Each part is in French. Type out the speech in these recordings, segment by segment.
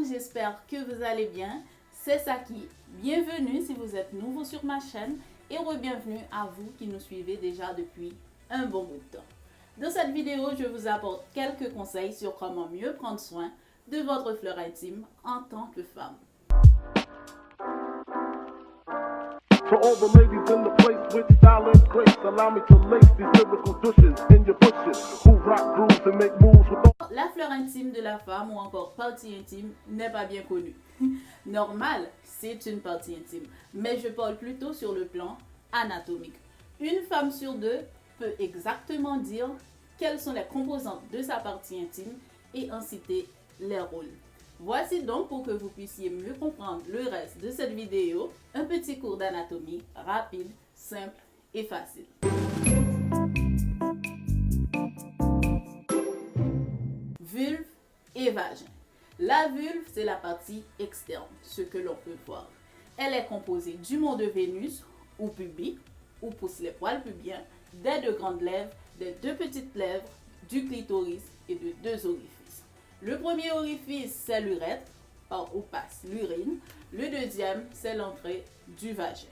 j'espère que vous allez bien. C'est Saki. Bienvenue si vous êtes nouveau sur ma chaîne et re-bienvenue à vous qui nous suivez déjà depuis un bon bout de temps. Dans cette vidéo, je vous apporte quelques conseils sur comment mieux prendre soin de votre fleur intime en tant que femme. To all the ladies in the place with style and grace, allow me to lace these lyrical douches in your bushes who rock grooves and make moves with La fleur intime de la femme ou encore partie intime n'est pas bien connue. Normal, c'est une partie intime, mais je parle plutôt sur le plan anatomique. Une femme sur deux peut exactement dire quelles sont les composantes de sa partie intime et en citer les rôles. Voici donc, pour que vous puissiez mieux comprendre le reste de cette vidéo, un petit cours d'anatomie rapide, simple et facile. Vulve et vagin. La vulve, c'est la partie externe, ce que l'on peut voir. Elle est composée du mont de Vénus, ou pubis, où poussent les poils pubiens, des deux grandes lèvres, des deux petites lèvres, du clitoris et de deux orifices. Le premier orifice, c'est l'urètre, par où passe l'urine. Le deuxième, c'est l'entrée du vagin.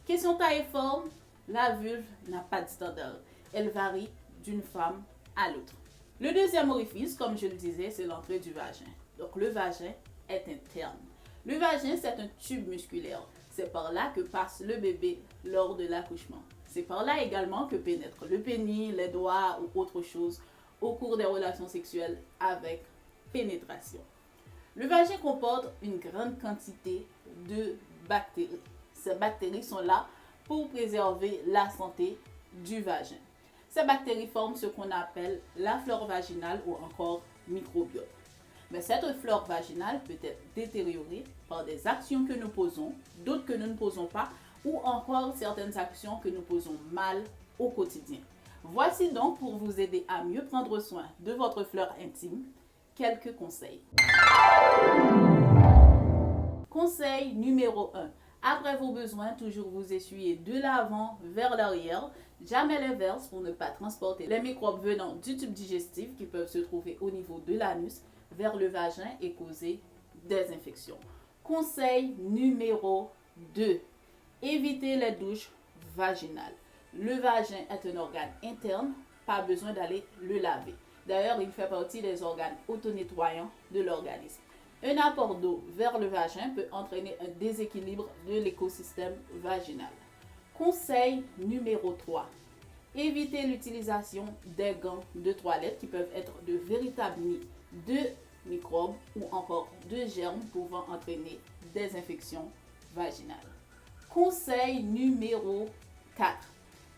Question taille et forme, la vulve n'a pas de standard. Elle varie d'une femme à l'autre. Le deuxième orifice, comme je le disais, c'est l'entrée du vagin. Donc le vagin est interne. Le vagin, c'est un tube musculaire. C'est par là que passe le bébé lors de l'accouchement. C'est par là également que pénètre le pénis, les doigts ou autre chose au cours des relations sexuelles avec pénétration. Le vagin comporte une grande quantité de bactéries. Ces bactéries sont là pour préserver la santé du vagin. Ces bactéries forment ce qu'on appelle la flore vaginale ou encore microbiote. Mais cette flore vaginale peut être détériorée par des actions que nous posons, d'autres que nous ne posons pas, ou encore certaines actions que nous posons mal au quotidien. Voici donc, pour vous aider à mieux prendre soin de votre fleur intime, quelques conseils. Conseil numéro 1. Après vos besoins, toujours vous essuyer de l'avant vers l'arrière, jamais l'inverse pour ne pas transporter les microbes venant du tube digestif qui peuvent se trouver au niveau de l'anus vers le vagin et causer des infections. Conseil numéro 2. Évitez les douches vaginales. Le vagin est un organe interne, pas besoin d'aller le laver. D'ailleurs, il fait partie des organes auto-nettoyants de l'organisme. Un apport d'eau vers le vagin peut entraîner un déséquilibre de l'écosystème vaginal. Conseil numéro 3. Évitez l'utilisation des gants de toilette qui peuvent être de véritables nids de microbes ou encore de germes pouvant entraîner des infections vaginales. Conseil numéro 4.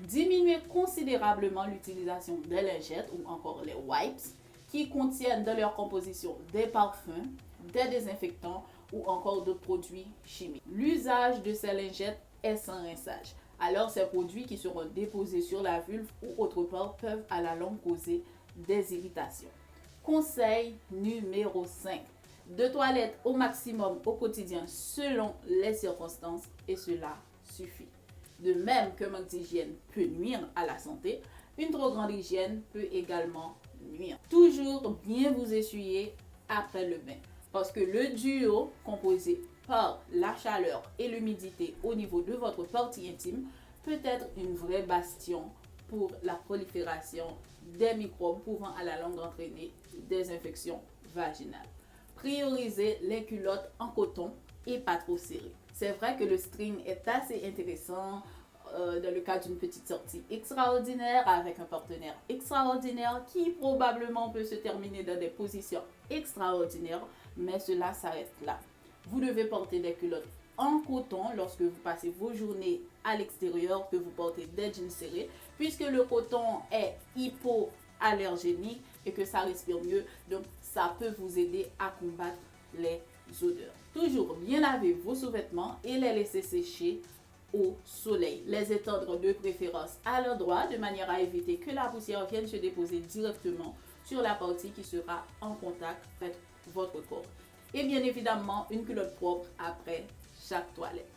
Diminuez considérablement l'utilisation des lingettes ou encore les wipes qui contiennent dans leur composition des parfums, des désinfectants ou encore d'autres produits chimiques. L'usage de ces lingettes est sans rinçage. Alors ces produits qui seront déposés sur la vulve ou autre part peuvent à la longue causer des irritations. Conseil numéro 5. De toilette au maximum au quotidien selon les circonstances et cela suffit. De même que manque d'hygiène peut nuire à la santé, une trop grande hygiène peut également nuire. Toujours bien vous essuyer après le bain parce que le duo composé par la chaleur et l'humidité au niveau de votre partie intime peut être une vraie bastion pour la prolifération des microbes pouvant à la longue entraîner des infections vaginales. Priorisez les culottes en coton et pas trop serrées. C'est vrai que le string est assez intéressant dans le cas d'une petite sortie extraordinaire avec un partenaire extraordinaire qui probablement peut se terminer dans des positions extraordinaires, mais cela s'arrête là. Vous devez porter des culottes en coton lorsque vous passez vos journées à l'extérieur, que vous portez des jeans serrés, puisque le coton est hypoallergénique et que ça respire mieux, donc ça peut vous aider à combattre les odeurs. Toujours bien laver vos sous-vêtements et les laisser sécher au soleil. Les étendre de préférence à l'endroit de manière à éviter que la poussière vienne se déposer directement sur la partie qui sera en contact avec votre corps. Et bien évidemment, une culotte propre après chaque toilette.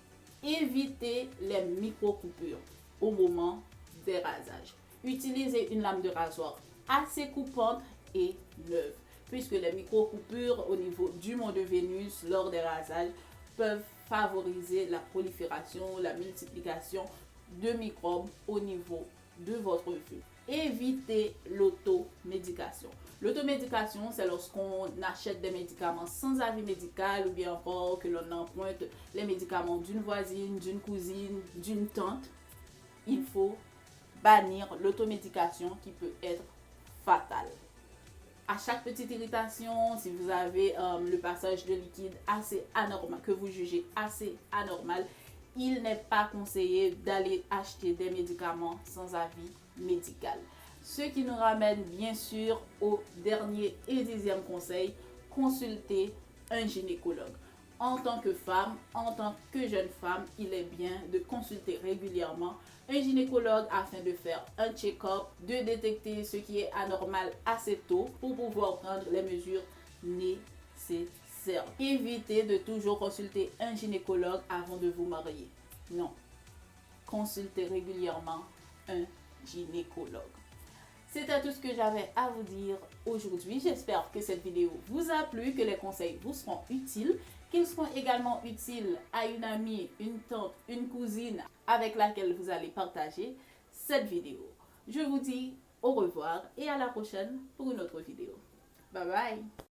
Évitez les micro-coupures au moment des rasages. Utilisez une lame de rasoir assez coupante et neuve. puisque les micro-coupures au niveau du mont de Vénus lors des rasages peuvent favoriser la prolifération, la multiplication de microbes au niveau de votre vue. Évitez l'automédication. L'automédication, c'est lorsqu'on achète des médicaments sans avis médical ou bien encore que l'on emprunte les médicaments d'une voisine, d'une cousine, d'une tante. Il faut bannir l'automédication qui peut être fatale. À chaque petite irritation, si vous avez le passage de liquide assez anormal, que vous jugez assez anormal, il n'est pas conseillé d'aller acheter des médicaments sans avis médical. Ce qui nous ramène bien sûr au dernier et 10e conseil, consulter un gynécologue. En tant que femme, en tant que jeune femme, il est bien de consulter régulièrement un gynécologue afin de faire un check-up, de détecter ce qui est anormal assez tôt pour pouvoir prendre les mesures nécessaires. Évitez de toujours consulter un gynécologue avant de vous marier. Non. Consultez régulièrement un gynécologue. C'était tout ce que j'avais à vous dire aujourd'hui. J'espère que cette vidéo vous a plu, que les conseils vous seront utiles, qu'ils seront également utiles à une amie, une tante, une cousine avec laquelle vous allez partager cette vidéo. Je vous dis au revoir et à la prochaine pour une autre vidéo. Bye bye!